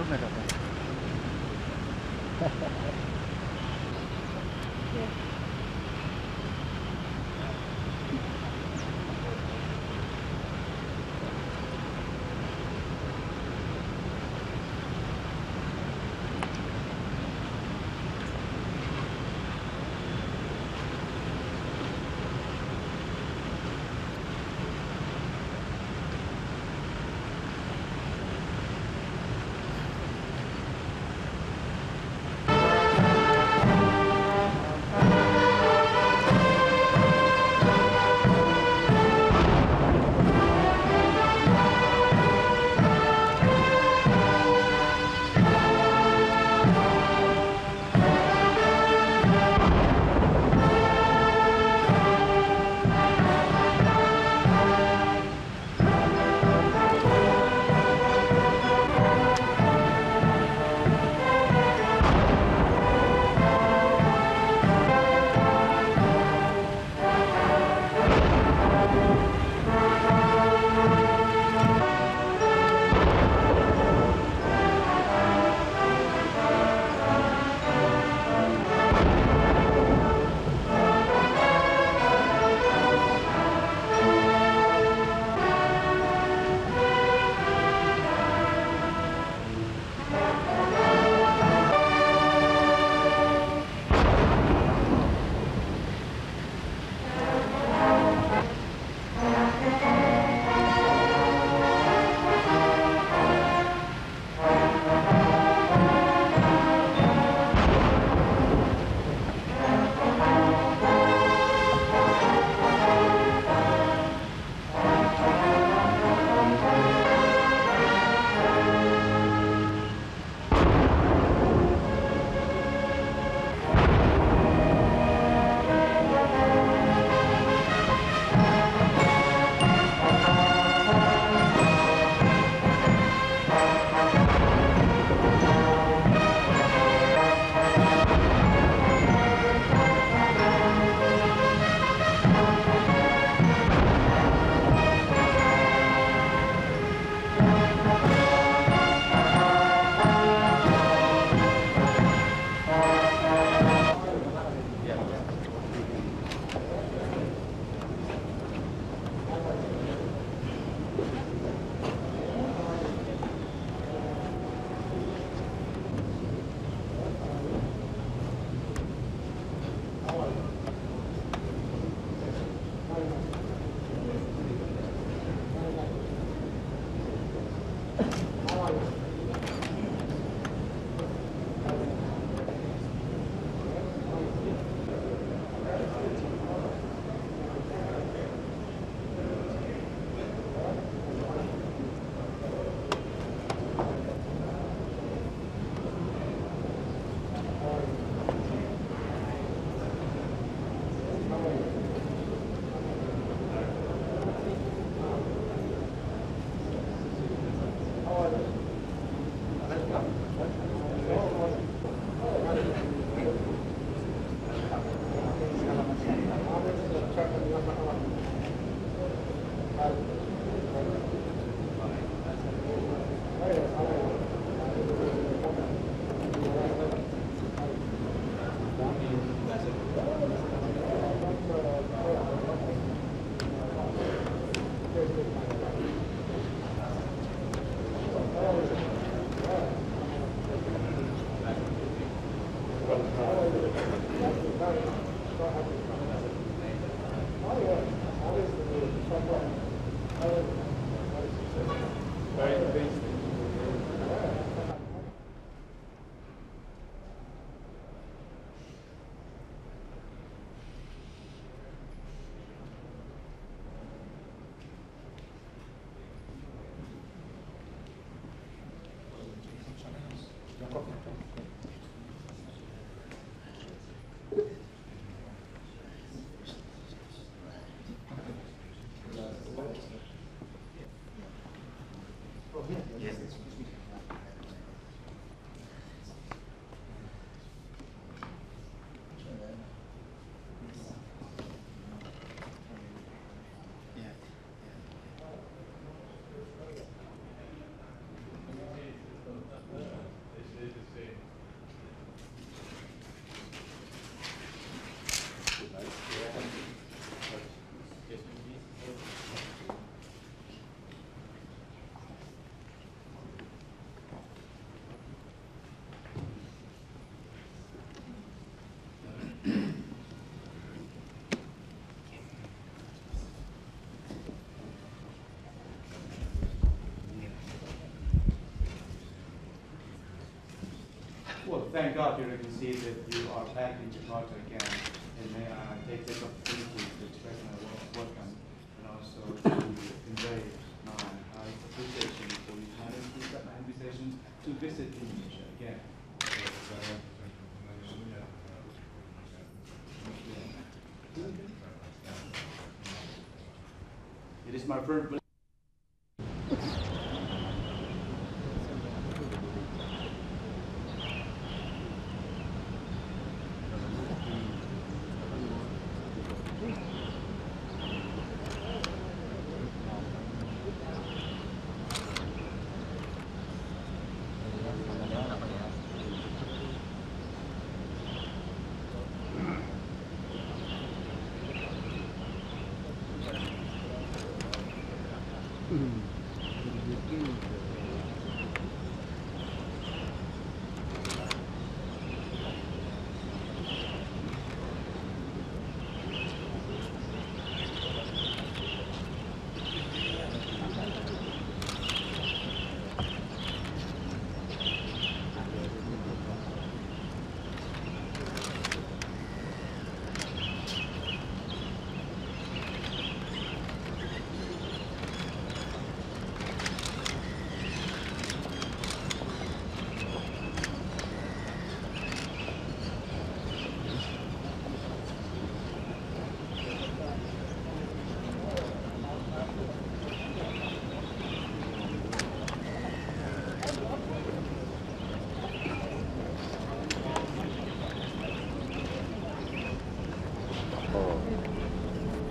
kilometer Pak. thank God you can see that you are back in Jakarta again, and may I take this opportunity to express my welcome and also to convey my high appreciation for your time and accept my invitation to visit Indonesia again. It is my firm belief.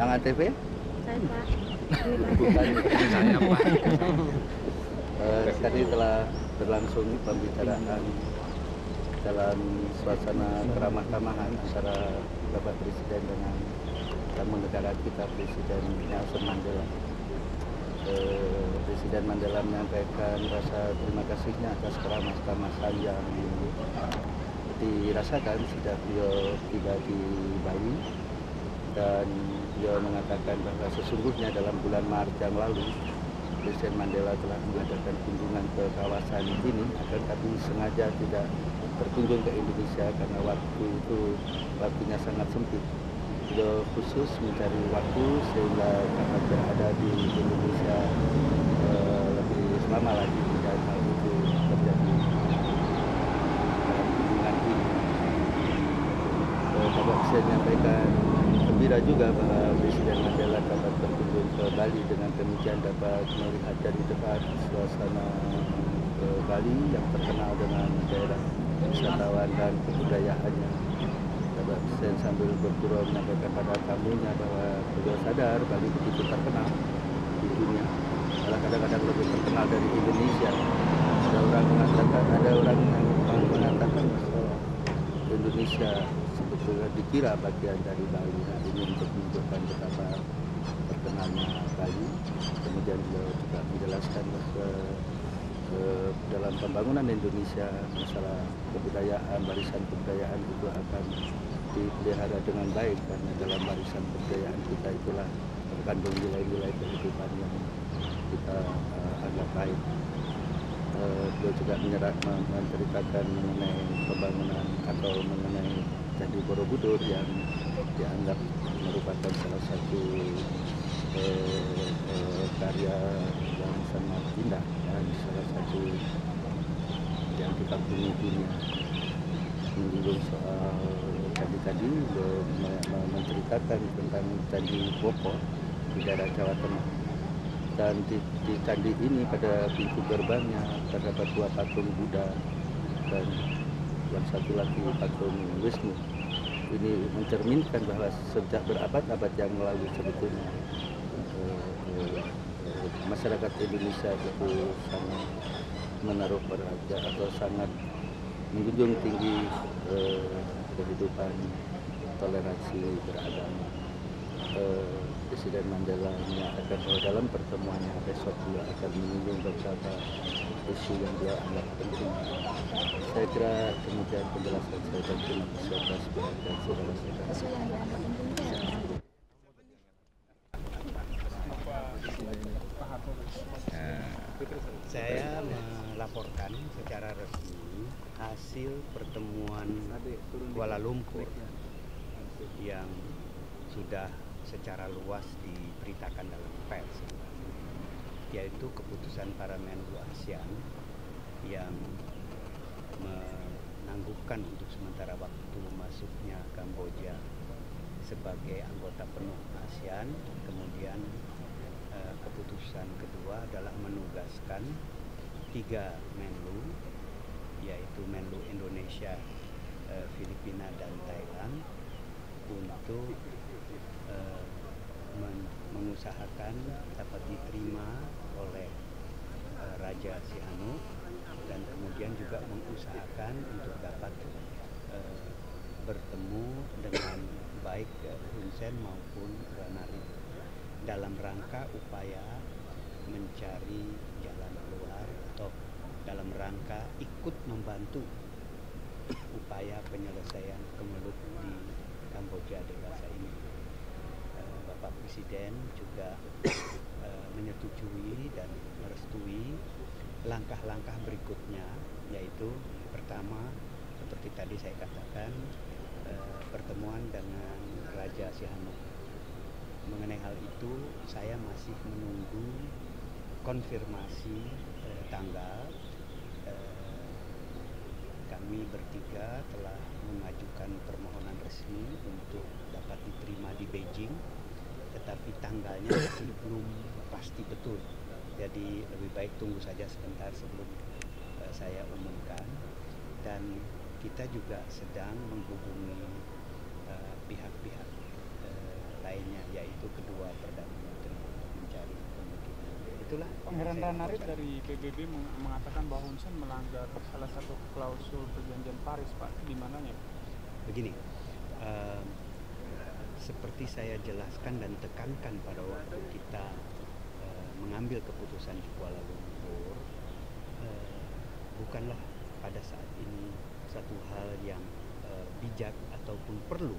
Yang ATV? Saya Pak. Saya Pak. Tadi telah berlangsung pembicaraan dalam suasana keramah-tamahan antara Bapak Presiden dengan tamu negara kita, Presiden Nelson Mandela. Presiden Mandela menyampaikan rasa terima kasihnya atas keramah-tamahan yang dirasakan sejak beliau tiba di Bali, dan beliau mengatakan bahwa sesungguhnya dalam bulan Maret yang lalu Presiden Mandela telah mengadakan kunjungan ke kawasan ini, akan tapi sengaja tidak berkunjung ke Indonesia karena waktunya sangat sempit. Beliau khusus mencari waktu sehingga dapat berada di Indonesia lebih lama lagi, dan hal itu terjadi dalam kunjungan ini. Bapak Presiden menyampaikan gembira juga bahwa Presiden Mandela dapat berkunjung ke Bali, dengan demikian dapat melihat dari dekat suasana Bali yang terkenal dengan daerah wisatawan dan kebudayaannya. Bapak Presiden sambil bergurau menyampaikan pada tamunya bahwa beliau sadar Bali begitu terkenal di dunia, malah kadang-kadang lebih terkenal dari Indonesia. Ada orang yang mengatakan bahwa Indonesia sebetulnya dikira bagian dari Bali. Nah, ini untuk menunjukkan betapa terkenalnya Bali. Kemudian beliau juga menjelaskan bahwa dalam pembangunan Indonesia, masalah kebudayaan, warisan kebudayaan itu akan dipelihara dengan baik, karena dalam warisan kebudayaan kita itulah terkandung nilai-nilai kehidupan yang kita anggap baik. Beliau juga menceritakan mengenai pembangunan atau mengenai Candi Borobudur yang dianggap merupakan salah satu karya yang sangat indah dan salah satu yang dikagumi dunia. Menyinggung soal candi-candi, menceritakan tentang Candi Boko di daerah Jawa Tengah. Dan di candi ini pada pintu gerbangnya terdapat dua patung Buddha dan yang satu lagi patung Wisnu. Ini mencerminkan bahwa sejak berabad-abad yang lalu sebetulnya masyarakat Indonesia itu sangat menaruh berharga atau sangat menjunjung tinggi kehidupan toleransi beragama. Presiden Mandela menyatakan bahwa dalam pertemuannya besok dia akan menyinggung beberapa isu yang dia anggap penting. Saya kira kemudian penjelasan saya, dan terima kasih atas perhatian saudara-saudara. Saya melaporkan secara resmi hasil pertemuan Kuala Lumpur yang sudah secara luas diberitakan dalam pers, yaitu keputusan para Menlu ASEAN yang menangguhkan untuk sementara waktu masuknya Kamboja sebagai anggota penuh ASEAN. Kemudian keputusan kedua adalah menugaskan 3 Menlu, yaitu Menlu Indonesia, Filipina dan Thailand, untuk mengusahakan dapat diterima oleh Raja Sihanouk, dan kemudian juga mengusahakan untuk dapat bertemu dengan baik Hun Sen maupun Ranarip dalam rangka upaya mencari jalan keluar atau dalam rangka ikut membantu upaya penyelesaian kemelut di Kamboja dewasa ini. Bapak Presiden juga menyetujui dan merestui langkah-langkah berikutnya, yaitu pertama, seperti tadi saya katakan, pertemuan dengan Raja Sihanouk. Mengenai hal itu saya masih menunggu konfirmasi tanggal. Kami bertiga telah mengajukan permohonan resmi untuk dapat diterima di Beijing, tetapi tanggalnya masih belum pasti betul. Jadi lebih baik tunggu saja sebentar sebelum saya umumkan. Dan kita juga sedang menghubungi pihak-pihak lainnya, yaitu kedua Perdana Menteri, mencari kemungkinan. Itulah. Pangeran Ranarip dari PBB mengatakan bahwa Hun Sen melanggar salah satu klausul perjanjian Paris, Pak. Di mananya? Begini, seperti saya jelaskan dan tekankan pada waktu kita mengambil keputusan di Kuala Lumpur, bukanlah pada saat ini satu hal yang bijak ataupun perlu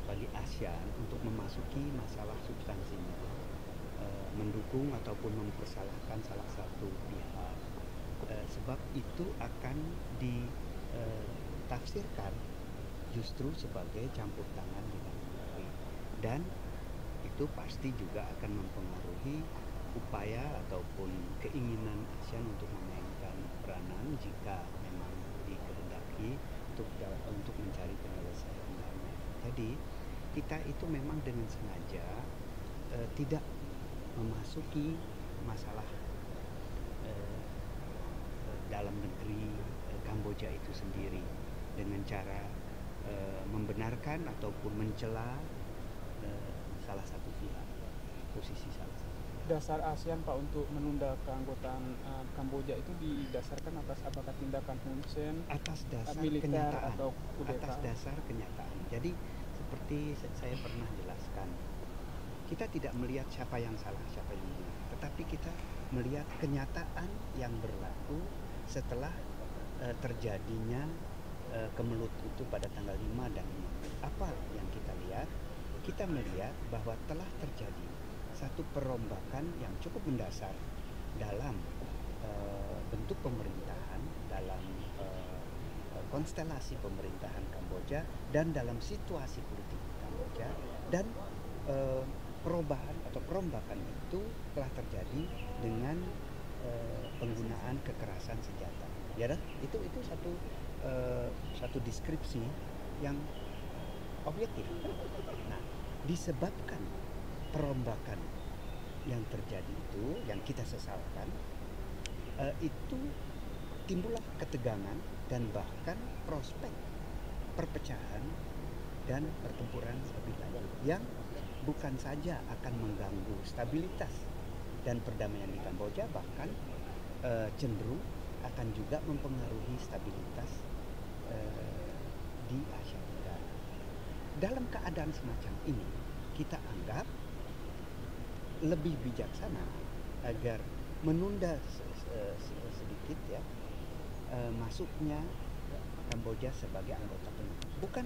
bagi ASEAN untuk memasuki masalah substansinya, mendukung ataupun mempersalahkan salah satu pihak, sebab itu akan ditafsirkan justru sebagai campur tangan di dalam negeri, dan itu pasti juga akan mempengaruhi upaya ataupun keinginan ASEAN untuk memainkan peranan jika memang dikehendaki untuk mencari penyelesaian damai. Jadi kita itu memang dengan sengaja tidak memasuki masalah dalam negeri Kamboja itu sendiri dengan cara membenarkan ataupun mencela salah satu pihak, posisi salah satu. Dasar ASEAN, Pak, untuk menunda keanggotaan Kamboja itu didasarkan apakah tindakan Hun Sen, atas dasar militer kenyataan, atau kudeta? atas dasar kenyataan. Jadi seperti saya pernah jelaskan, kita tidak melihat siapa yang salah, siapa yang benar, tetapi kita melihat kenyataan yang berlaku setelah terjadinya kemelut itu pada tanggal 5 dan 6. Apa yang kita lihat? Kita melihat bahwa telah terjadi satu perombakan yang cukup mendasar dalam bentuk pemerintahan, dalam konstelasi pemerintahan Kamboja, dan dalam situasi politik Kamboja, dan perubahan atau perombakan itu telah terjadi dengan penggunaan kekerasan senjata. Ya, itu satu deskripsi yang objektif. Nah, disebabkan perombakan yang terjadi itu, yang kita sesalkan, itu timbullah ketegangan dan bahkan prospek perpecahan dan pertempuran lebih lanjut yang bukan saja akan mengganggu stabilitas dan perdamaian di Kamboja, bahkan cenderung akan juga mempengaruhi stabilitas di Asia Tenggara. Dalam keadaan semacam ini, kita anggap lebih bijaksana agar menunda sedikit ya masuknya Kamboja sebagai anggota penuh, bukan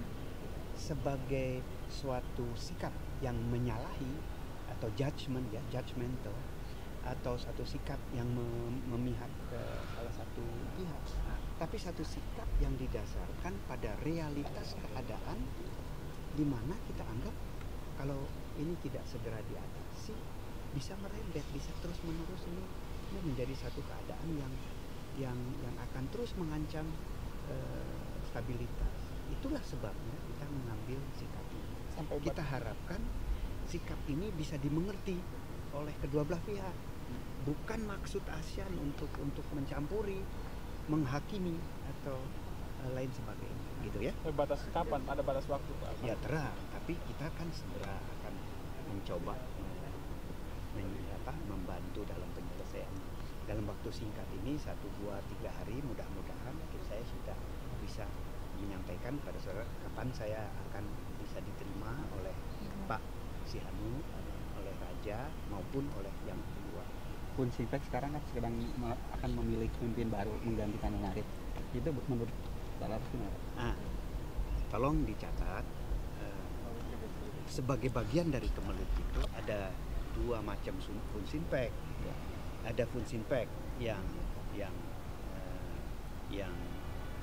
sebagai suatu sikap yang menyalahi atau judgmental, atau satu sikap yang memihak ke salah satu pihak, tapi satu sikap yang didasarkan pada realitas keadaan di mana kita anggap kalau ini tidak segera diatasi bisa merembet, bisa terus menerus ini menjadi satu keadaan yang akan terus mengancam stabilitas. Itulah sebabnya kita mengambil sikap ini. Kita harapkan sikap ini bisa dimengerti oleh kedua belah pihak. Bukan maksud ASEAN untuk mencampuri, menghakimi atau lain sebagainya, gitu ya. Batas kapan? Ada batas waktu, Pak? Ya terang, tapi kita kan segera akan mencoba membantu dalam penyelesaian dalam waktu singkat ini 1, 2, 3 hari mudah-mudahan saya sudah bisa menyampaikan pada saudara kapan saya akan bisa diterima oleh Pak Sihanu, oleh Raja maupun oleh yang kedua. Funsinpec sekarang kan sedang akan memilih pemimpin baru menggantikan Narif. Itu menurut Pak Laras gimana? Tolong dicatat sebagai bagian dari Kemelut itu ada 2 macam Funsinpec. Ada Funsinpec yang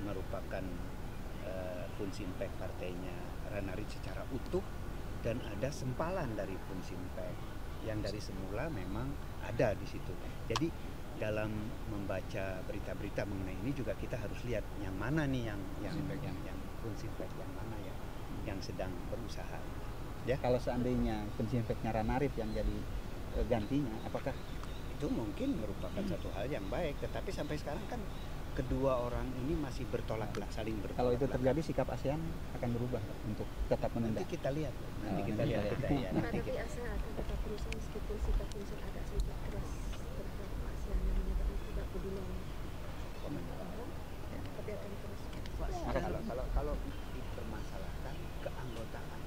merupakan Funsinpec partainya Ranarip secara utuh, dan ada sempalan dari Funsinpec yang dari semula memang ada di situ. Jadi dalam membaca berita-berita mengenai ini juga kita harus lihat yang mana nih yang Funsinpec yang mana yang sedang berusaha. Ya, kalau seandainya Funsinpec-nya Ranarip yang jadi gantinya, apakah itu mungkin merupakan satu hal yang baik, tetapi sampai sekarang kan kedua orang ini masih bertolak belakang, saling bertolak. Kalau itu terjadi, sikap ASEAN akan berubah untuk tetap menunda. Nanti kita lihat, kita lihat. Tapi ASEAN akan tetap berusaha meskipun sikap Vincent agak sedikit keras terhadap ASEAN yang menyatakan tidak peduli. Tapi akan terus. Kalau dipermasalahkan keanggotaan,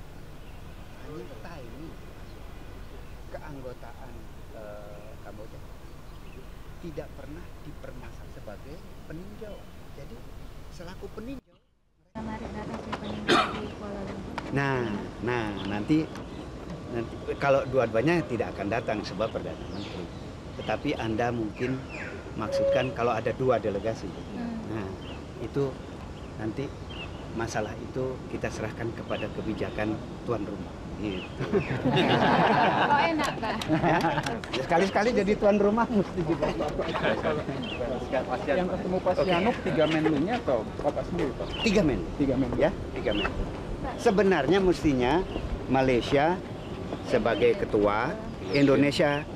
hanya ini keanggotaan Kamboja tidak pernah dipermasalahkan sebagai peninjau. Jadi selaku peninjau nanti kalau dua-duanya tidak akan datang sebab Perdana Menteri. Tetapi Anda mungkin maksudkan kalau ada 2 delegasi. Nah, itu nanti masalah itu kita serahkan kepada kebijakan tuan rumah. Gitu. Kok enak, Pak? Ya, sekali-sekali jadi tuan rumah mesti juga. Yang ketemu Pak Sihanouk 3 menlunya atau Bapak sendiri, Pak? 3 men. 3 menlu. Ya, 3 men. Sebenarnya mestinya Malaysia sebagai ketua, Indonesia